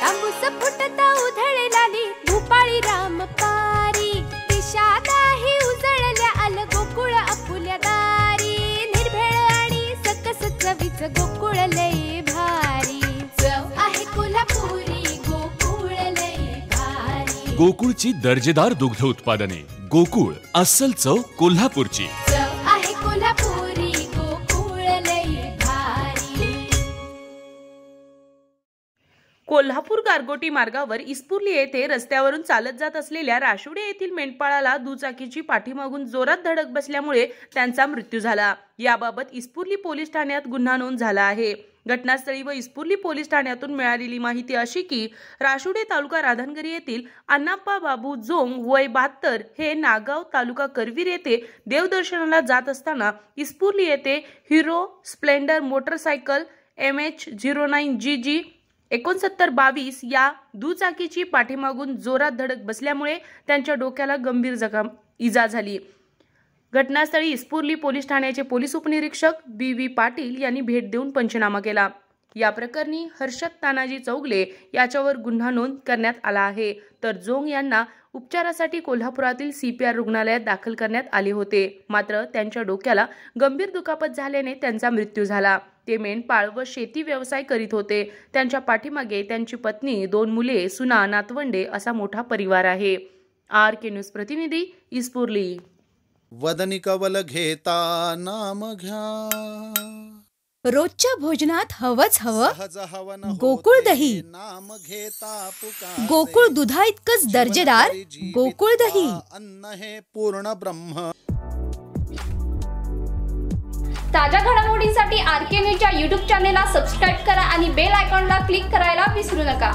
तांबूस फुटता उधळलाली भूपाळी राम पारी दिशादाही उजळल्या आल गोकुळ आपुल्या दारी निर्भेळ आणि सकस चवीच गोकुळ लय भारी चव आहे कोल्हापुरी गोकुळ लय भारी गोकुळची दर्जेदार दुग्ध उत्पादने गोकुळ अस्सल चव कोल्हापूरची चव आहे कोल्हापुरी गोकुळ लय भारी। कोल्हापूर गारगोटी मार्गावर इस्पुर्ली येथे रस्त्यावरून चालत जात असलेल्या राशुडे येथील मेंढपाळाला दुचाकीची पाठीमागून जोरात धडक बसल्यामुळे त्यांचा मृत्यू झाला। याबाबत इस्पुर्ली पोलीस ठाण्यात गुन्हा नोंद झाला आहे। घटनास्थळी व इस्पुर्ली पोलीस ठाण्यातून मिळालेली माहिती अशी की राशुडे तालुका राधानगरी येथील अण्णाप्पा बाबू जोंग वय 72 हे नागाव तालुका करवीर येथे देवदर्शनाला जात असताना इस्पुर्ली येथे हिरो स्प्लेंडर मोटरसायकल MH09GG 6922 या दुचाकीची पाठीमागून जोरात धडक बसल्यामुळे त्यांच्या डोक्याला गंभीर इजा झाली। घटनास्थळी इस्पुर्ली पोलीस ठाण्याचे पोलीस उपनिरीक्षक BV पाटील यांनी भेट देऊन पंचनामा केला। या प्रकरणी हर्षद तानाजी चौगले याच्यावर गुन्हा नोंद करण्यात आला आहे, तर जोंग यांना उपचारासाठी कोल्हापुरातील CPR रुग्णालयात दाखल करण्यात आले होते, मात्र त्यांच्या डोक्याला गंभीर दुखापत झाल्याने त्यांचा मृत्यू झाला। ते मेंढपाळ व शेती व्यवसाय करीत होते। त्यांच्या पाठीमागे त्यांची पत्नी, 2 मुले, सुना, नातवंडे असा मोठा परिवार आहे। RK न्यूज प्रतिनिधी इस्पुर्ली। वदनी कवल घेता नाम घ्या, रोजच्या भोजनात हवंच हवं गोकुळ दही। नाम घेता पुकार गोकुळ दुधा इतकंच दर्जेदार गोकुळ दही। अन्न हे पूर्ण ब्रह्म। ताज्या घडामोडींसाठी RK न्यूजच्या YouTube चॅनेलला सबस्क्राईब करा आणि बेल आयकॉनला क्लिक करायला विसरू नका।